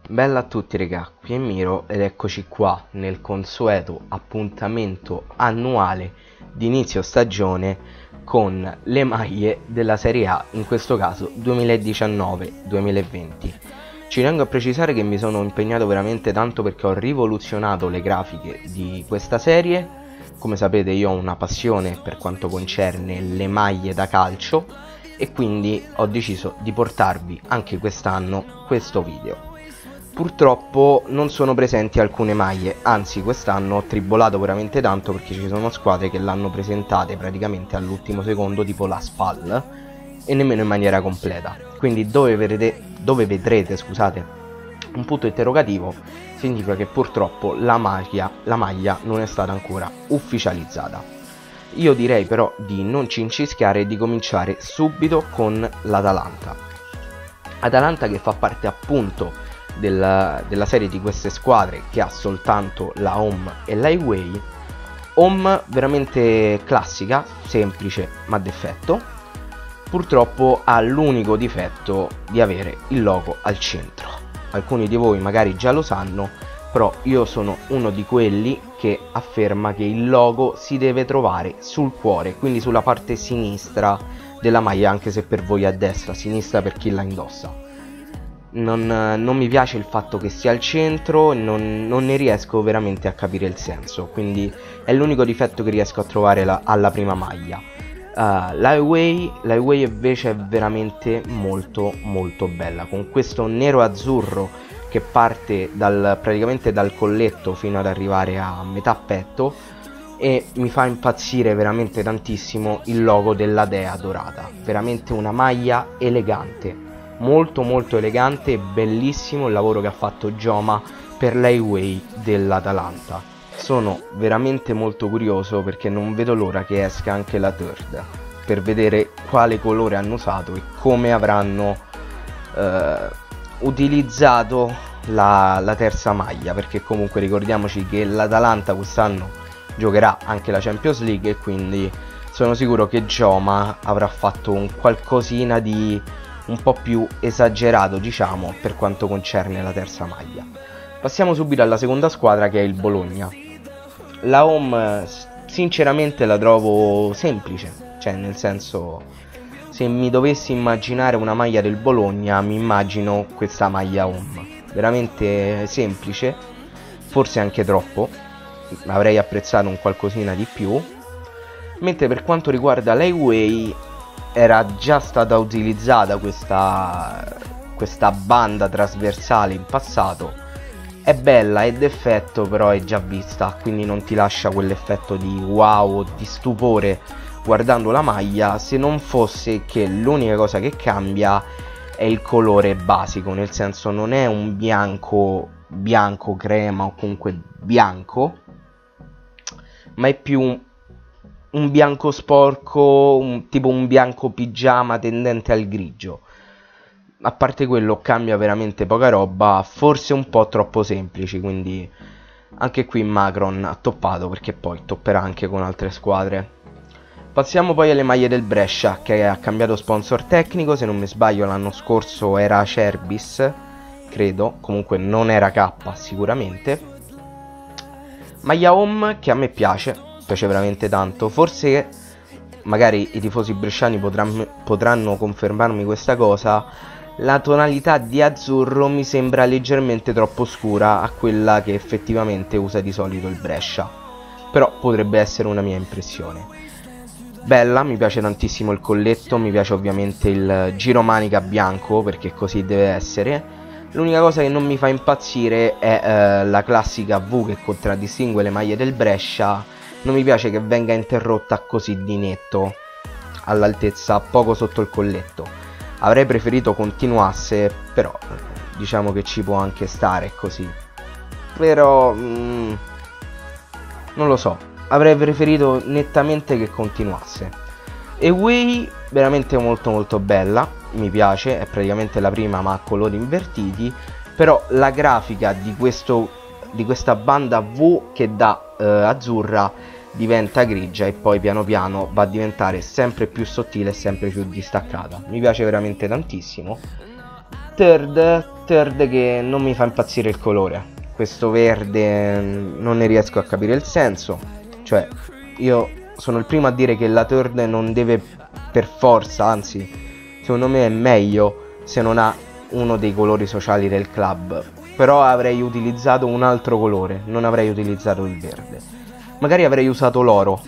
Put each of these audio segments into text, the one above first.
Bella a tutti raga, qui è Miro ed eccoci qua nel consueto appuntamento annuale di inizio stagione con le maglie della Serie A, in questo caso 2019-2020. Ci tengo a precisare che mi sono impegnato veramente tanto perché ho rivoluzionato le grafiche di questa serie. Come sapete io ho una passione per quanto concerne le maglie da calcio e quindi ho deciso di portarvi anche quest'anno questo video. Purtroppo non sono presenti alcune maglie, anzi quest'anno ho tribolato veramente tanto perché ci sono squadre che l'hanno presentate praticamente all'ultimo secondo, tipo la SPAL, e nemmeno in maniera completa. Quindi dove vedrete un punto interrogativo, significa che purtroppo la maglia non è stata ancora ufficializzata. Io direi però di non cincischiare e di cominciare subito con l'Atalanta. Atalanta che fa parte appunto della serie di queste squadre che ha soltanto la home e la away. Home veramente classica, semplice ma d'effetto. Purtroppo ha l'unico difetto di avere il logo al centro. Alcuni di voi magari già lo sanno, però io sono uno di quelli che afferma che il logo si deve trovare sul cuore, quindi sulla parte sinistra della maglia, anche se per voi è a destra, sinistra per chi la indossa. Non mi piace il fatto che sia al centro, non ne riesco veramente a capire il senso, quindi è l'unico difetto che riesco a trovare alla prima maglia. La away invece è veramente molto bella, con questo nero azzurro che parte praticamente dal colletto fino ad arrivare a metà petto, e mi fa impazzire veramente tantissimo il logo della dea dorata. Veramente una maglia elegante, molto elegante, e bellissimo il lavoro che ha fatto Joma per l'away dell'Atalanta. Sono veramente molto curioso perché non vedo l'ora che esca anche la third, per vedere quale colore hanno usato e come avranno utilizzato la terza maglia, perché comunque ricordiamoci che l'Atalanta quest'anno giocherà anche la Champions League e quindi sono sicuro che Joma avrà fatto un qualcosina di un po' più esagerato, diciamo, per quanto concerne la terza maglia. Passiamo subito alla seconda squadra, che è il Bologna. La home sinceramente la trovo semplice, cioè nel senso, se mi dovessi immaginare una maglia del Bologna mi immagino questa maglia home, veramente semplice, forse anche troppo, avrei apprezzato un qualcosina di più. Mentre per quanto riguarda l'away, era già stata utilizzata questa banda trasversale in passato. È bella, è d'effetto, però è già vista, quindi non ti lascia quell'effetto di wow, di stupore guardando la maglia, se non fosse che l'unica cosa che cambia è il colore basico, nel senso non è un bianco crema o comunque bianco, ma è più un bianco sporco, tipo un bianco pigiama tendente al grigio. A parte quello cambia veramente poca roba, forse un po' troppo semplici, quindi anche qui Macron ha toppato, perché poi topperà anche con altre squadre. Passiamo poi alle maglie del Brescia, che ha cambiato sponsor tecnico, se non mi sbaglio l'anno scorso era Cerbis, credo, comunque non era K sicuramente. Maglia home che a me piace veramente tanto, forse magari i tifosi bresciani potranno confermarmi questa cosa. La tonalità di azzurro mi sembra leggermente troppo scura a quella che effettivamente usa di solito il Brescia, però potrebbe essere una mia impressione. Bella, mi piace tantissimo il colletto, mi piace ovviamente il giromanica bianco, perché così deve essere. L'unica cosa che non mi fa impazzire è la classica V che contraddistingue le maglie del Brescia. Non mi piace che venga interrotta così di netto, all'altezza poco sotto il colletto. Avrei preferito continuasse, però diciamo che ci può anche stare così. Però non lo so, avrei preferito nettamente che continuasse. Away veramente molto bella, mi piace, è praticamente la prima ma a colori invertiti. Però la grafica di questa banda V che da azzurra diventa grigia e poi piano piano va a diventare sempre più sottile e sempre più distaccata. Mi piace veramente tantissimo. Third che non mi fa impazzire il colore. Questo verde non ne riesco a capire il senso. Cioè, io sono il primo a dire che la Third non deve per forza, anzi, secondo me è meglio se non ha uno dei colori sociali del club. Però avrei utilizzato un altro colore, non avrei utilizzato il verde. Magari avrei usato l'oro,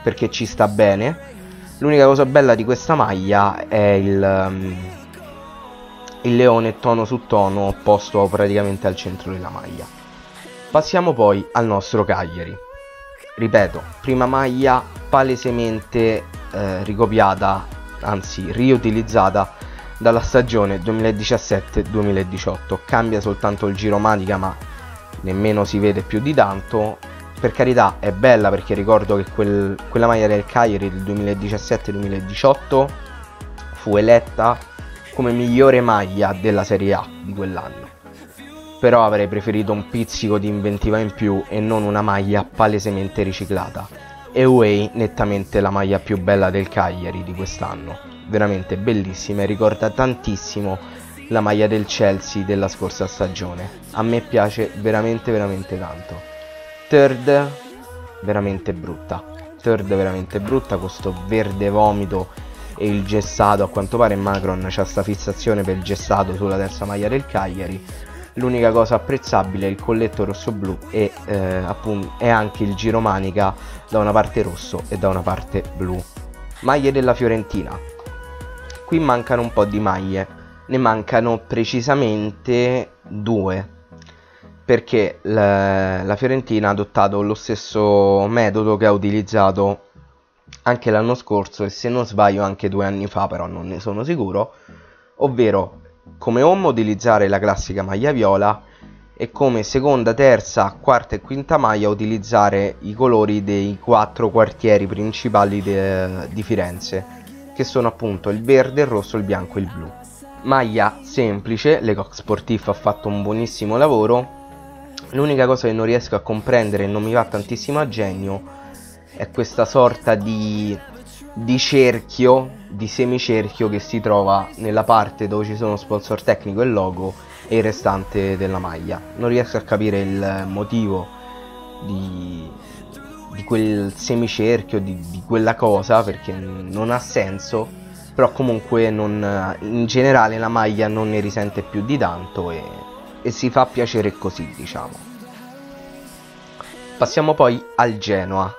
perché ci sta bene. L'unica cosa bella di questa maglia è il leone tono su tono posto praticamente al centro della maglia. Passiamo poi al nostro Cagliari. Ripeto, prima maglia palesemente ricopiata, anzi riutilizzata dalla stagione 2017-2018. Cambia soltanto il giromatica, ma nemmeno si vede più di tanto. Per carità è bella, perché ricordo che quella maglia del Cagliari del 2017-2018 fu eletta come migliore maglia della Serie A di quell'anno. Però avrei preferito un pizzico di inventiva in più e non una maglia palesemente riciclata. Away nettamente la maglia più bella del Cagliari di quest'anno, veramente bellissima e ricorda tantissimo la maglia del Chelsea della scorsa stagione. A me piace veramente tanto. Third veramente brutta, questo verde vomito e il gessato. A quanto pare Macron c'ha sta fissazione per il gessato sulla terza maglia del Cagliari. L'unica cosa apprezzabile è il colletto rosso-blu e appunto è anche il giromanica da una parte rosso e da una parte blu. Maglie della Fiorentina. Qui mancano un po' di maglie, ne mancano precisamente 2, perché la Fiorentina ha adottato lo stesso metodo che ha utilizzato anche l'anno scorso e, se non sbaglio, anche 2 anni fa, però non ne sono sicuro, ovvero come home utilizzare la classica maglia viola e come seconda, terza, quarta e quinta maglia utilizzare i colori dei 4 quartieri principali di Firenze, che sono appunto il verde, il rosso, il bianco e il blu. Maglia semplice, Lecoq Sportif ha fatto un buonissimo lavoro. L'unica cosa che non riesco a comprendere e non mi va tantissimo a genio è questa sorta di cerchio, di semicerchio che si trova nella parte dove ci sono sponsor tecnico e logo e il restante della maglia. Non riesco a capire il motivo di quel semicerchio, di quella cosa, perché non ha senso. Però comunque in generale la maglia non ne risente più di tanto e si fa piacere così, diciamo. Passiamo poi al Genoa.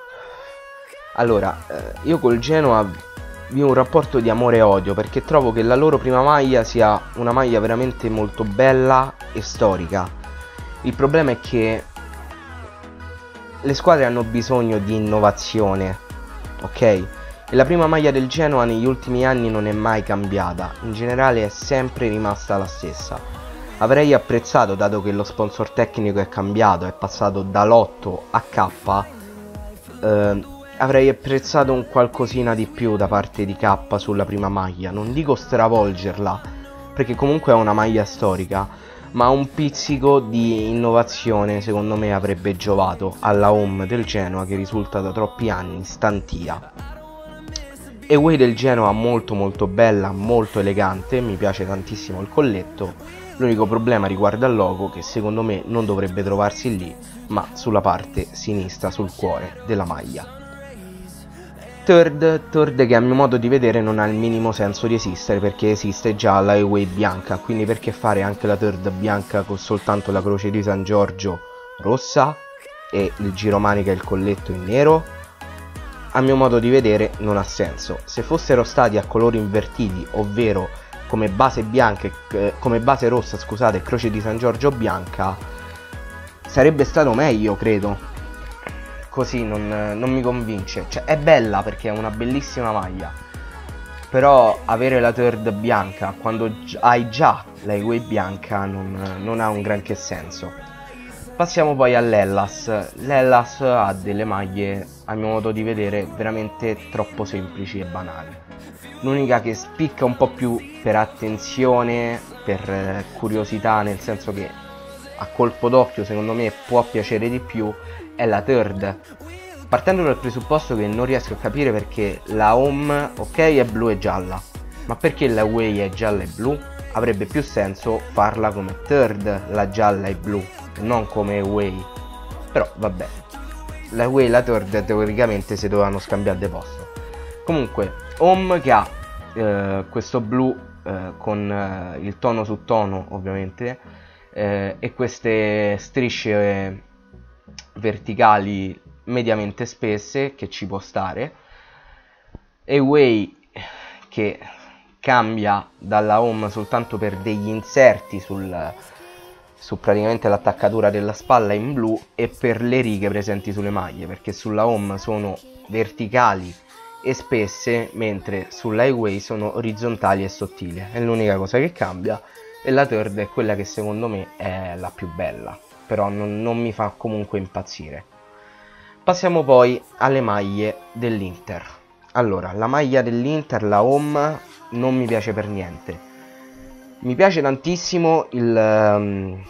Allora, io col Genoa vi ho un rapporto di amore e odio, perché trovo che la loro prima maglia sia una maglia veramente molto bella e storica. Il problema è che le squadre hanno bisogno di innovazione, ok? E la prima maglia del Genoa negli ultimi anni non è mai cambiata, in generale è sempre rimasta la stessa. Avrei apprezzato, dato che lo sponsor tecnico è cambiato, è passato dall'8 a K, avrei apprezzato un qualcosina di più da parte di K sulla prima maglia. Non dico stravolgerla, perché comunque è una maglia storica, ma un pizzico di innovazione secondo me avrebbe giovato alla home del Genoa, che risulta da troppi anni stantia. Away del Genoa molto bella, molto elegante, mi piace tantissimo il colletto. L'unico problema riguarda il logo, che secondo me non dovrebbe trovarsi lì, ma sulla parte sinistra, sul cuore della maglia. Third che a mio modo di vedere non ha il minimo senso di esistere, perché esiste già la Away bianca, quindi perché fare anche la Third bianca con soltanto la croce di San Giorgio rossa e il giromanica e il colletto in nero? A mio modo di vedere non ha senso. Se fossero stati a colori invertiti, ovvero come base bianca, come base rossa, scusate, croce di San Giorgio bianca, sarebbe stato meglio, credo. Così non mi convince. Cioè, è bella perché è una bellissima maglia, però avere la Third bianca quando hai già la Away bianca non ha un granché senso. Passiamo poi all'Hellas. L'Hellas ha delle maglie, a mio modo di vedere, veramente troppo semplici e banali. L'unica che spicca un po' più per attenzione, per curiosità, nel senso che a colpo d'occhio secondo me può piacere di più, è la Third. Partendo dal presupposto che non riesco a capire perché la home, ok, è blu e gialla, ma perché la Away è gialla e blu? avrebbe più senso farla come third, la gialla e blu, non come away. Però vabbè, la away e la third teoricamente si dovevano scambiare di posto. Comunque home che ha questo blu con il tono su tono ovviamente, e queste strisce verticali mediamente spesse che ci può stare. Away che cambia dalla home soltanto per degli inserti su praticamente l'attaccatura della spalla in blu e per le righe presenti sulle maglie, perché sulla home sono verticali e spesse, mentre sulla away sono orizzontali e sottili. È l'unica cosa che cambia, e la third è quella che secondo me è la più bella, però non mi fa comunque impazzire. Passiamo poi alle maglie dell'Inter. Allora, la maglia dell'Inter, la home, non mi piace per niente. Mi piace tantissimo il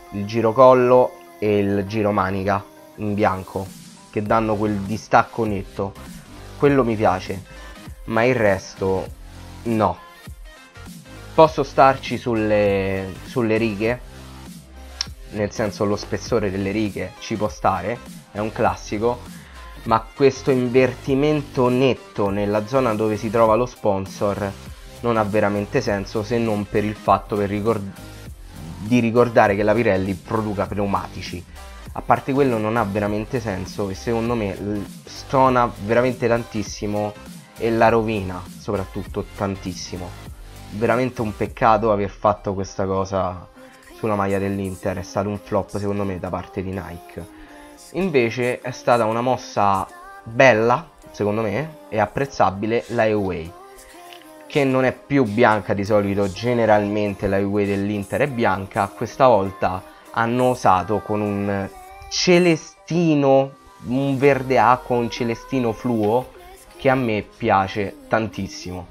girocollo e il giromanica in bianco, che danno quel distacco netto. Quello mi piace, ma il resto no. Posso starci sulle righe, nel senso lo spessore delle righe ci può stare, è un classico, ma questo invertimento netto nella zona dove si trova lo sponsor non ha veramente senso, se non per il fatto di ricordare che la Pirelli produca pneumatici. A parte quello non ha veramente senso, e secondo me stona veramente tantissimo e la rovina soprattutto tantissimo. Veramente un peccato aver fatto questa cosa sulla maglia dell'Inter, è stato un flop secondo me da parte di Nike. Invece è stata una mossa bella secondo me e apprezzabile la away, che non è più bianca di solito. Generalmente la away dell'Inter è bianca, questa volta hanno osato con un celestino, un verde acqua, un celestino fluo che a me piace tantissimo.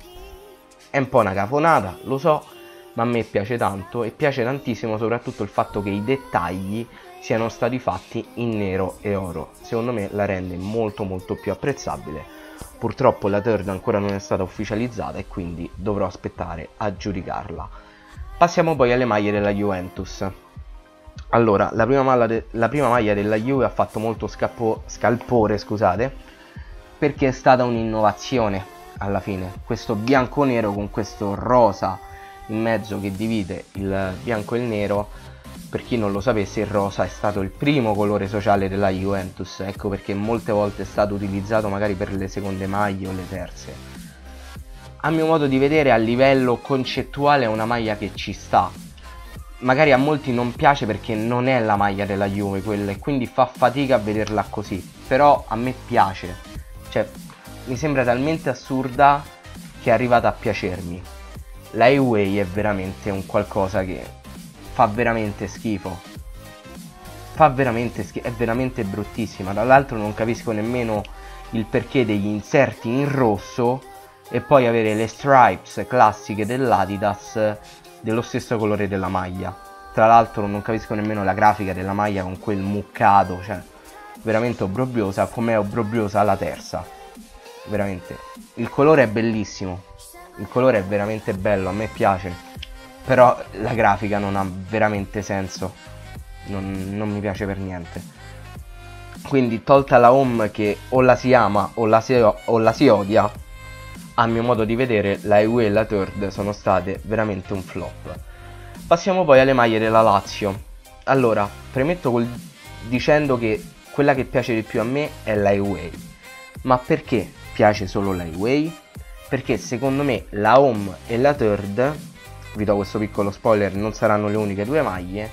È un po' una cafonata, lo so, ma a me piace tanto, e piace tantissimo soprattutto il fatto che i dettagli siano stati fatti in nero e oro. Secondo me la rende molto molto più apprezzabile. Purtroppo la third ancora non è stata ufficializzata e quindi dovrò aspettare a giudicarla. Passiamo poi alle maglie della Juventus. Allora, la prima maglia della Juve ha fatto molto scalpore, scusate, perché è stata un'innovazione alla fine. Questo bianco-nero con questo rosa in mezzo che divide il bianco e il nero. Per chi non lo sapesse, il rosa è stato il primo colore sociale della Juventus, ecco perché molte volte è stato utilizzato magari per le seconde maglie o le terze. A mio modo di vedere, a livello concettuale è una maglia che ci sta. Magari a molti non piace perché non è la maglia della Juve quella, e quindi fa fatica a vederla così, però a me piace, cioè mi sembra talmente assurda che è arrivata a piacermi. La away è veramente un qualcosa che fa veramente schifo. Fa veramente schifo, è veramente bruttissima. Tra l'altro non capisco nemmeno il perché degli inserti in rosso e poi avere le stripes classiche dell'Adidas dello stesso colore della maglia. Tra l'altro non capisco nemmeno la grafica della maglia con quel muccato, cioè veramente obbrobriosa, come è obbrobriosa la terza. Veramente. Il colore è bellissimo, il colore è veramente bello, a me piace. Però la grafica non ha veramente senso, non mi piace per niente. Quindi, tolta la home che o la si ama o la si odia, a mio modo di vedere la away e la third sono state veramente un flop. Passiamo poi alle maglie della Lazio. Allora, premetto dicendo che quella che piace di più a me è la away. Ma perché piace solo la away? Perché secondo me la home e la third, vi do questo piccolo spoiler, non saranno le uniche due maglie.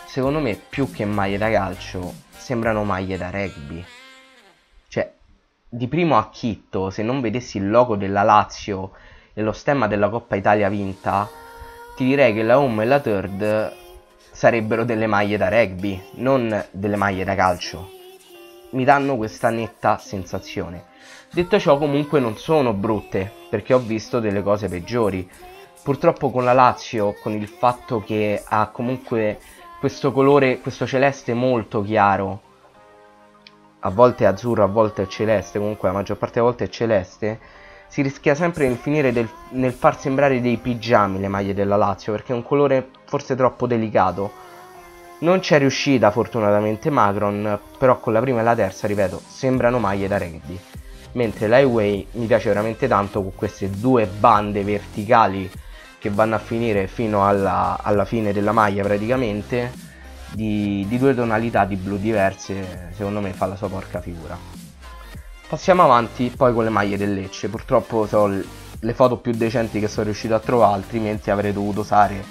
Secondo me più che maglie da calcio sembrano maglie da rugby. Cioè, di primo acchitto, se non vedessi il logo della Lazio e lo stemma della Coppa Italia vinta, ti direi che la home e la third sarebbero delle maglie da rugby, non delle maglie da calcio. Mi danno questa netta sensazione. Detto ciò, comunque non sono brutte, perché ho visto delle cose peggiori. Purtroppo con la Lazio, con il fatto che ha comunque questo colore, questo celeste molto chiaro, a volte è azzurro, a volte è celeste, comunque la maggior parte delle volte è celeste, si rischia sempre nel finire nel far sembrare dei pigiami le maglie della Lazio, perché è un colore forse troppo delicato. Non c'è riuscita fortunatamente Macron, però con la prima e la terza, ripeto, sembrano maglie da rugby. Mentre l'Highway mi piace veramente tanto, con queste due bande verticali che vanno a finire fino alla fine della maglia praticamente, di due tonalità di blu diverse. Secondo me fa la sua porca figura. Passiamo avanti poi con le maglie del Lecce. Purtroppo sono le foto più decenti che sono riuscito a trovare, altrimenti avrei dovuto usare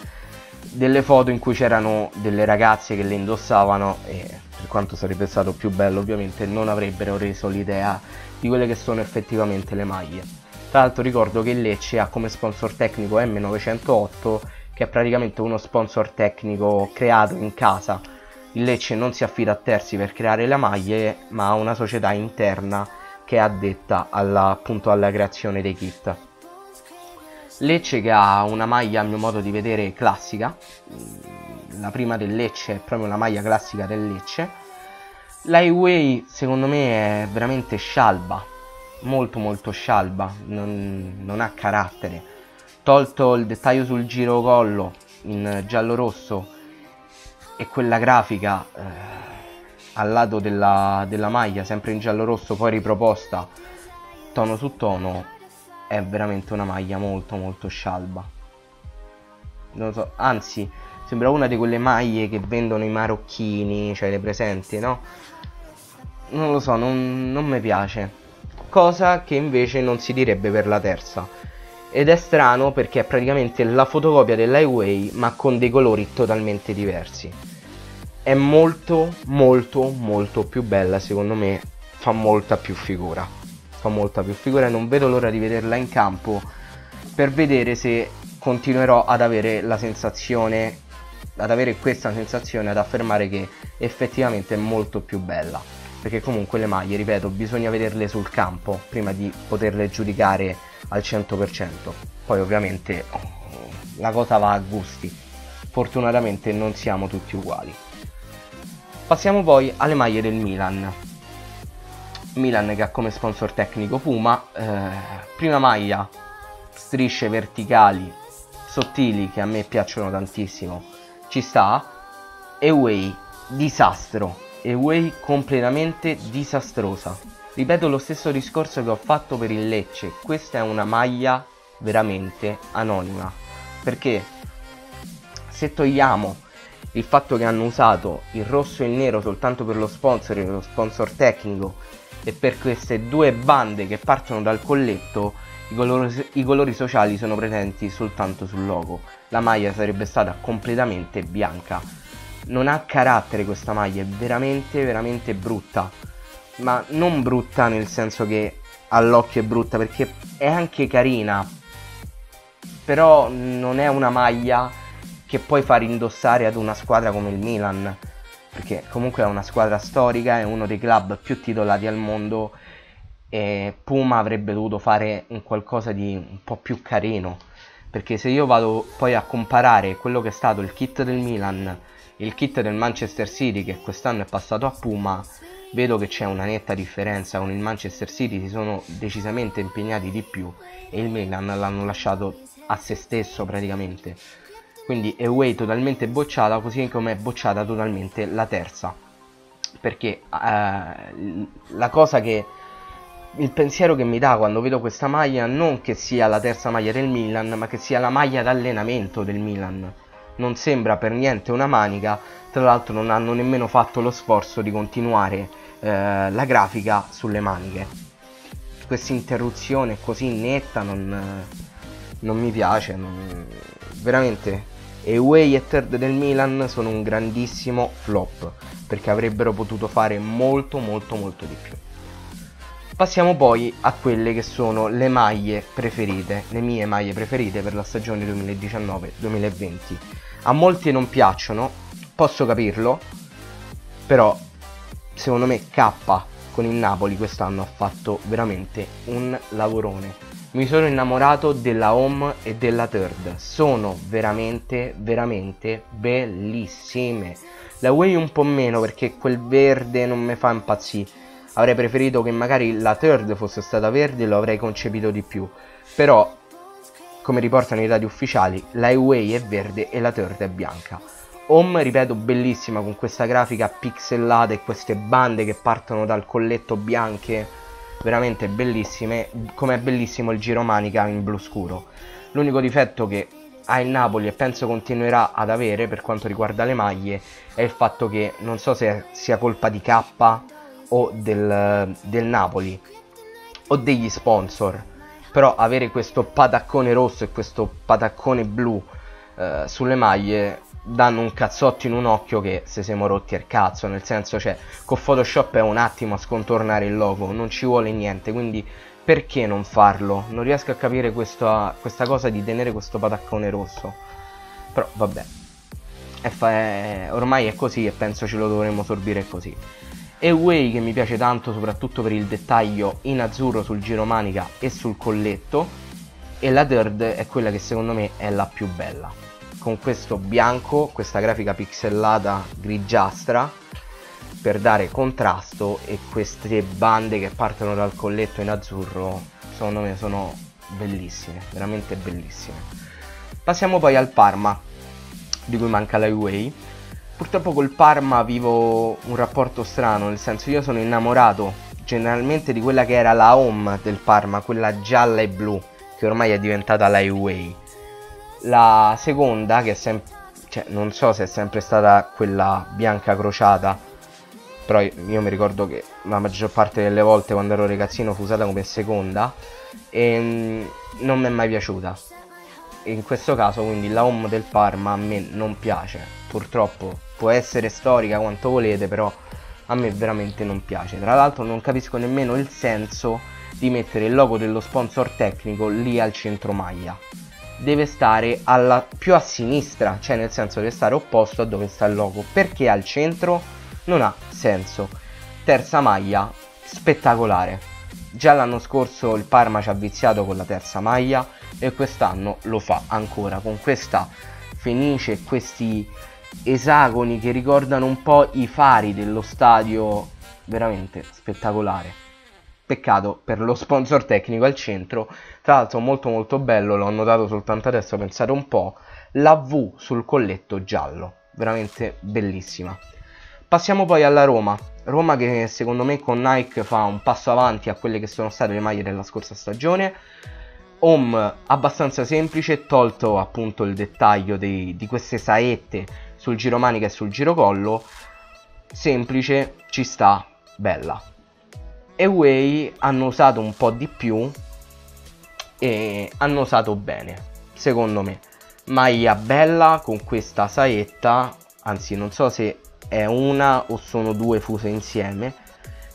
delle foto in cui c'erano delle ragazze che le indossavano, e per quanto sarebbe stato più bello ovviamente non avrebbero reso l'idea di quelle che sono effettivamente le maglie. Tra l'altro ricordo che il Lecce ha come sponsor tecnico M908, che è praticamente uno sponsor tecnico creato in casa. Il Lecce non si affida a terzi per creare le maglie, ma ha una società interna che è addetta appunto alla creazione dei kit. Lecce che ha una maglia a mio modo di vedere classica, la prima del Lecce è proprio la maglia classica del Lecce. L'Highway secondo me è veramente scialba, molto scialba, non ha carattere. Tolto il dettaglio sul girocollo in giallo rosso e quella grafica al lato della maglia sempre in giallo rosso, poi riproposta tono su tono, è veramente una maglia molto scialba. Non lo so, anzi sembra una di quelle maglie che vendono i marocchini, cioè le presenti, no? Non lo so, non mi piace. Cosa che invece non si direbbe per la terza. Ed è strano perché è praticamente la fotocopia dell'Highway ma con dei colori totalmente diversi. È molto più bella, secondo me fa molta più figura. E non vedo l'ora di vederla in campo per vedere se continuerò ad avere la sensazione, ad avere questa sensazione, ad affermare che effettivamente è molto più bella. Perché comunque le maglie, ripeto, bisogna vederle sul campo prima di poterle giudicare al 100%. Poi ovviamente la cosa va a gusti, fortunatamente non siamo tutti uguali. Passiamo poi alle maglie del Milan che ha come sponsor tecnico Puma. Prima maglia, strisce verticali sottili che a me piacciono tantissimo, ci sta. Away, disastro, Away completamente disastrosa. Ripeto lo stesso discorso che ho fatto per il Lecce, questa è una maglia veramente anonima, perché se togliamo il fatto che hanno usato il rosso e il nero soltanto per lo sponsor tecnico, e per queste due bande che partono dal colletto, i colori sociali sono presenti soltanto sul logo. La maglia sarebbe stata completamente bianca. Non ha carattere questa maglia, è veramente brutta. Ma non brutta nel senso che all'occhio è brutta, perché è anche carina, però non è una maglia che puoi far indossare ad una squadra come il Milan, perché comunque è una squadra storica, è uno dei club più titolati al mondo, e Puma avrebbe dovuto fare un qualcosa di un po' più carino. Perché se io vado poi a comparare quello che è stato il kit del Milan e il kit del Manchester City, che quest'anno è passato a Puma, vedo che c'è una netta differenza. Con il Manchester City si sono decisamente impegnati di più e il Milan l'hanno lasciato a se stesso praticamente. Quindi Away totalmente bocciata, così come è bocciata totalmente la terza. Perché la cosa che, il pensiero che mi dà quando vedo questa maglia, non che sia la terza maglia del Milan, ma che sia la maglia d'allenamento del Milan. Non sembra per niente una manica, tra l'altro non hanno nemmeno fatto lo sforzo di continuare la grafica sulle maniche. Questa interruzione così netta non mi piace, veramente. Away e third del Milan sono un grandissimo flop, perché avrebbero potuto fare molto di più. Passiamo poi a quelle che sono le maglie preferite, le mie maglie preferite per la stagione 2019-2020. A molti non piacciono, posso capirlo, però secondo me K con il Napoli quest'anno ha fatto veramente un lavorone. Mi sono innamorato della home e della third, sono veramente bellissime. La Way un po' meno, perché quel verde non mi fa impazzire, Avrei preferito che magari la third fosse stata verde, lo avrei concepito di più. Però, come riportano i dati ufficiali, la Away è verde e la third è bianca. Home, ripeto, bellissima con questa grafica pixelata e queste bande che partono dal colletto bianche, veramente bellissime, come è bellissimo il giromanica in blu scuro. L'unico difetto che ha il Napoli e penso continuerà ad avere per quanto riguarda le maglie è il fatto che non so se sia colpa di K o del Napoli o degli sponsor, però avere questo pataccone rosso e questo pataccone blu sulle maglie danno un cazzotto in un occhio che se siamo rotti al cazzo, nel senso, cioè, con Photoshop è un attimo a scontornare il logo, non ci vuole niente, quindi perché non farlo? Non riesco a capire questa cosa di tenere questo pataccone rosso, però vabbè, ormai è così e penso ce lo dovremmo sorbire così. Away che mi piace tanto soprattutto per il dettaglio in azzurro sul giromanica e sul colletto, e la third è quella che secondo me è la più bella, con questo bianco, questa grafica pixelata grigiastra per dare contrasto, e queste bande che partono dal colletto in azzurro secondo me sono bellissime, veramente bellissime. Passiamo poi al Parma, di cui manca la Away. Purtroppo col Parma vivo un rapporto strano, nel senso, io sono innamorato generalmente di quella che era la home del Parma, quella gialla e blu, che ormai è diventata la Away. La seconda, che è sempre, cioè, non so se è sempre stata quella bianca crociata, però io mi ricordo che la maggior parte delle volte quando ero ragazzino fu usata come seconda e non mi è mai piaciuta. In questo caso quindi la home del Parma a me non piace, purtroppo può essere storica quanto volete, però a me veramente non piace. Tra l'altro non capisco nemmeno il senso di mettere il logo dello sponsor tecnico lì al centro maglia. Deve stare più a sinistra, cioè nel senso deve stare opposto a dove sta il logo, perché al centro non ha senso. Terza maglia spettacolare, già l'anno scorso il Parma ci ha viziato con la terza maglia e quest'anno lo fa ancora con questa fenice e questi esagoni che ricordano un po' i fari dello stadio, veramente spettacolare. Peccato per lo sponsor tecnico al centro. Tra l'altro molto bello, l'ho notato soltanto adesso, pensate un po', la V sul colletto giallo, veramente bellissima. Passiamo poi alla Roma che secondo me con Nike fa un passo avanti a quelle che sono state le maglie della scorsa stagione. Home abbastanza semplice, tolto appunto il dettaglio di queste saette sul giromanica e sul girocollo, semplice, ci sta, bella. Away hanno usato un po' di più e hanno usato bene, secondo me. Maglia bella con questa saetta, anzi non so se è una o sono due fuse insieme,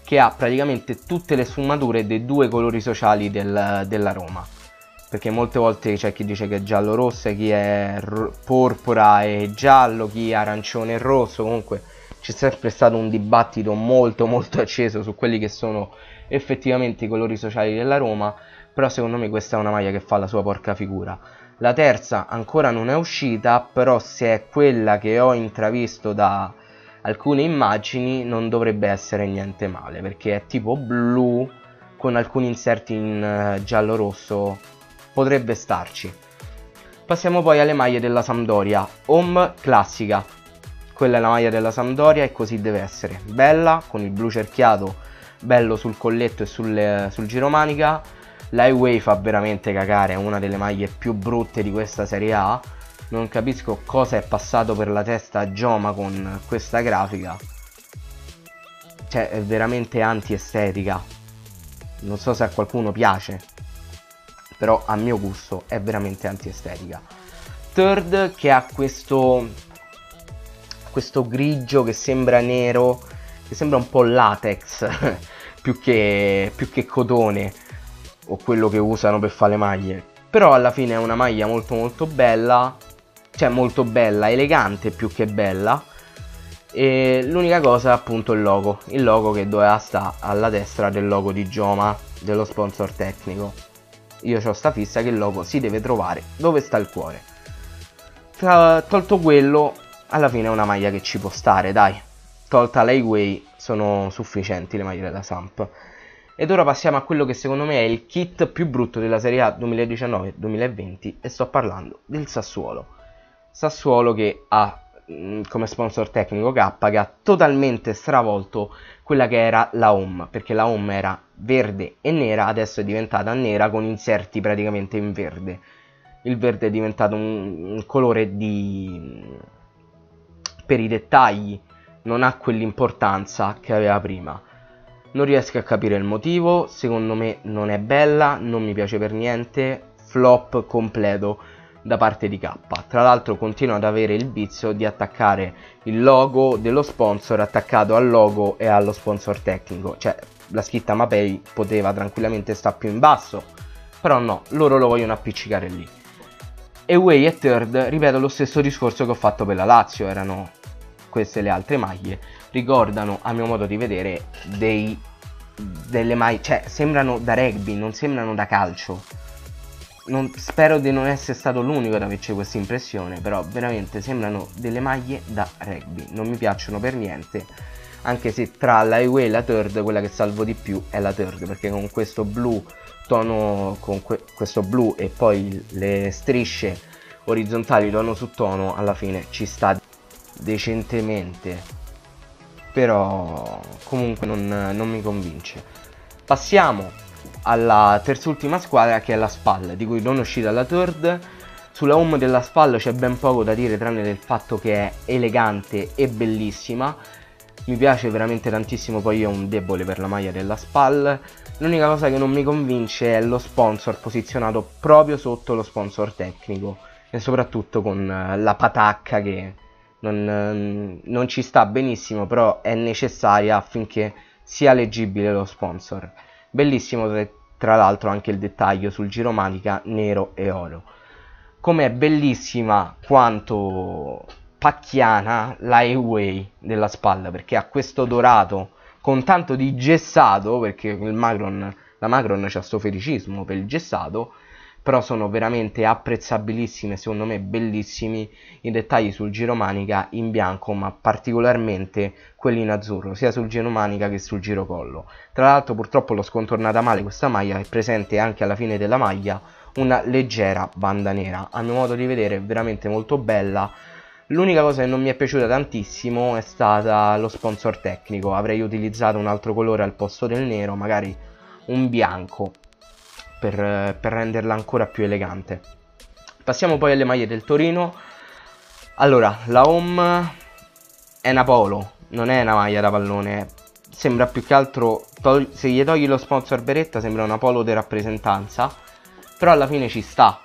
che ha praticamente tutte le sfumature dei due colori sociali della Roma. Perché molte volte c'è chi dice che è giallo-rossa, chi è porpora e giallo, chi è arancione e rosso. Comunque c'è sempre stato un dibattito molto acceso su quelli che sono effettivamente i colori sociali della Roma, però secondo me questa è una maglia che fa la sua porca figura. La terza ancora non è uscita, però se è quella che ho intravisto da alcune immagini non dovrebbe essere niente male, perché è tipo blu con alcuni inserti in giallo-rosso, potrebbe starci. Passiamo poi alle maglie della Sampdoria. Home classica, quella è la maglia della Sampdoria e così deve essere, bella con il blu cerchiato bello sul colletto e sul giromanica. La Away fa veramente cagare, è una delle maglie più brutte di questa Serie A. Non capisco cosa è passato per la testa a Joma con questa grafica, cioè è veramente anti-estetica. Non so se a qualcuno piace, però a mio gusto è veramente anti-estetica. Third che ha questo grigio che sembra nero, che sembra un po' latex più che cotone o quello che usano per fare le maglie. Però alla fine è una maglia molto bella, cioè molto bella, elegante più che bella. E l'unica cosa è appunto il logo che doveva stare alla destra del logo di Joma, dello sponsor tecnico. Io ho sta fissa che il logo si deve trovare dove sta il cuore. Tolto quello, alla fine è una maglia che ci può stare, dai. Tolta l'Away, sono sufficienti le maglie della Samp. Ed ora passiamo a quello che secondo me è il kit più brutto della Serie A 2019-2020 e sto parlando del Sassuolo. Sassuolo che ha come sponsor tecnico K, che ha totalmente stravolto quella che era la home, perché la home era verde e nera, adesso è diventata nera con inserti praticamente in verde. Il verde è diventato un colore per i dettagli, non ha quell'importanza che aveva prima. Non riesco a capire il motivo, secondo me non è bella, non mi piace per niente, flop completo da parte di K. Tra l'altro continua ad avere il vizio di attaccare il logo dello sponsor attaccato al logo e allo sponsor tecnico, cioè la scritta Mapei poteva tranquillamente stare più in basso, però no, loro lo vogliono appiccicare lì. Away e Third, ripeto lo stesso discorso che ho fatto per la Lazio, erano queste le altre maglie, ricordano a mio modo di vedere delle maglie, cioè sembrano da rugby, non sembrano da calcio. Spero di non essere stato l'unico ad averci questa impressione, però veramente sembrano delle maglie da rugby, non mi piacciono per niente, anche se tra la Away e la Third quella che salvo di più è la Third, perché con questo blu tono, questo blu e poi le strisce orizzontali tono su tono, alla fine ci sta decentemente, però comunque non mi convince. Passiamo alla terz'ultima squadra, che è la SPAL, di cui non è uscita la Third. Sulla home della SPAL c'è ben poco da dire tranne del fatto che è elegante e bellissima, mi piace veramente tantissimo, poi io ho un debole per la maglia della SPAL. L'unica cosa che non mi convince è lo sponsor posizionato proprio sotto lo sponsor tecnico e soprattutto con la patacca che non ci sta benissimo, però è necessaria affinché sia leggibile lo sponsor. Bellissimo tra l'altro anche il dettaglio sul giromanica nero e oro. Come è bellissima quanto pacchiana la Away della SPAL, perché ha questo dorato con tanto di gessato, perché la Macron c'ha sto feticismo per il gessato, però sono veramente apprezzabilissime, secondo me bellissimi i dettagli sul giromanica in bianco, ma particolarmente quelli in azzurro, sia sul giromanica che sul girocollo. Tra l'altro purtroppo l'ho scontornata male questa maglia, è presente anche alla fine della maglia una leggera banda nera, a mio modo di vedere è veramente molto bella. L'unica cosa che non mi è piaciuta tantissimo è stata lo sponsor tecnico, avrei utilizzato un altro colore al posto del nero, magari un bianco, per renderla ancora più elegante. Passiamo poi alle maglie del Torino. Allora, la home è una polo, non è una maglia da pallone, sembra più che altro, se gli togli lo sponsor beretta sembra una polo di rappresentanza, però alla fine ci sta,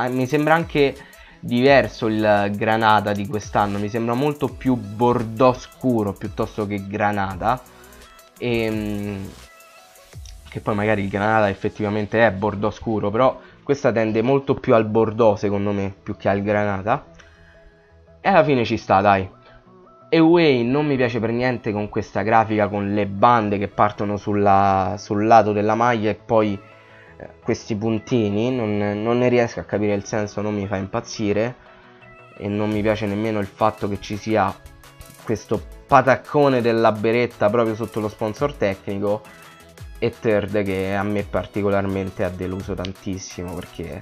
mi sembra anche diverso il granata di quest'anno, mi sembra molto più bordeaux scuro piuttosto che granata, che poi magari il granata effettivamente è bordeaux scuro, però questa tende molto più al bordeaux secondo me, più che al granata, e alla fine ci sta, dai. Away non mi piace per niente con questa grafica, con le bande che partono sul lato della maglia e poi questi puntini, non ne riesco a capire il senso, non mi fa impazzire, e non mi piace nemmeno il fatto che ci sia questo pataccone della beretta proprio sotto lo sponsor tecnico. E Third che a me particolarmente ha deluso tantissimo, perché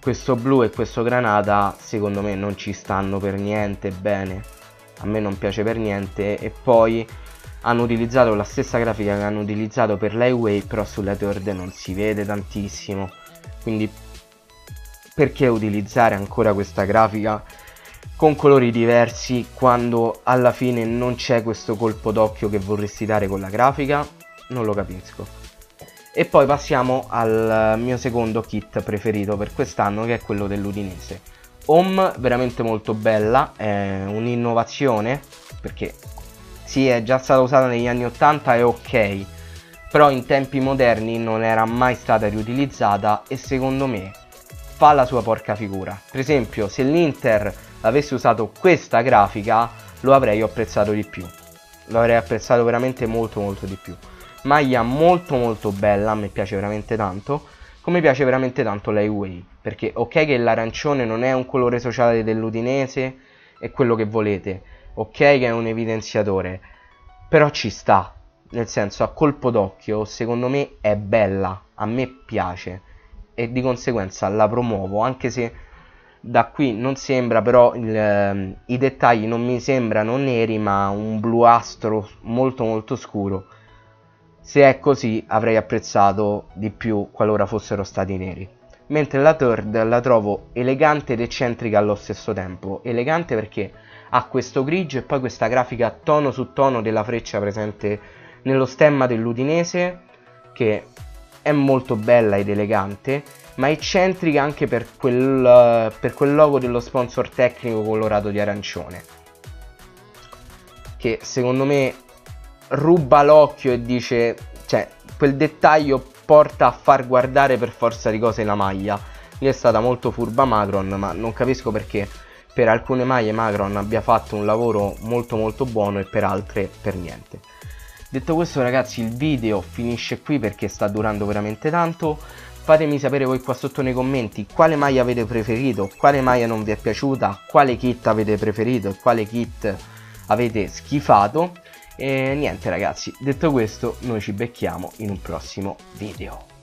questo blu e questo granata secondo me non ci stanno per niente bene, a me non piace per niente, e poi hanno utilizzato la stessa grafica che hanno utilizzato per l'Highway, però sulla Third non si vede tantissimo, quindi perché utilizzare ancora questa grafica con colori diversi quando alla fine non c'è questo colpo d'occhio che vorresti dare con la grafica? Non lo capisco. E poi passiamo al mio secondo kit preferito per quest'anno, che è quello dell'Udinese. Home veramente molto bella, è un'innovazione, perché sì, è già stata usata negli anni 80, è ok, però in tempi moderni non era mai stata riutilizzata e secondo me fa la sua porca figura. Per esempio, se l'Inter avesse usato questa grafica lo avrei apprezzato di più, lo avrei apprezzato veramente molto di più. Maglia molto bella, a me piace veramente tanto, come piace veramente tanto la Highway, perché ok che l'arancione non è un colore sociale dell'Udinese, è quello che volete, ok che è un evidenziatore, però ci sta, nel senso, a colpo d'occhio secondo me è bella, a me piace e di conseguenza la promuovo, anche se da qui non sembra, però i dettagli non mi sembrano neri ma un bluastro molto molto scuro. Se è così avrei apprezzato di più qualora fossero stati neri. Mentre la Third la trovo elegante ed eccentrica allo stesso tempo. Elegante perché ha questo grigio e poi questa grafica tono su tono della freccia presente nello stemma dell'Udinese, che è molto bella ed elegante, ma eccentrica anche per quel logo dello sponsor tecnico colorato di arancione, che secondo me ruba l'occhio e dice, cioè, quel dettaglio porta a far guardare per forza di cose la maglia. Lì è stata molto furba Macron, ma non capisco perché per alcune maglie Macron abbia fatto un lavoro molto molto buono e per altre per niente. Detto questo ragazzi, il video finisce qui perché sta durando veramente tanto. Fatemi sapere voi qua sotto nei commenti quale maglia avete preferito, quale maglia non vi è piaciuta, quale kit avete preferito e quale kit avete schifato. E niente ragazzi, detto questo, noi ci becchiamo in un prossimo video.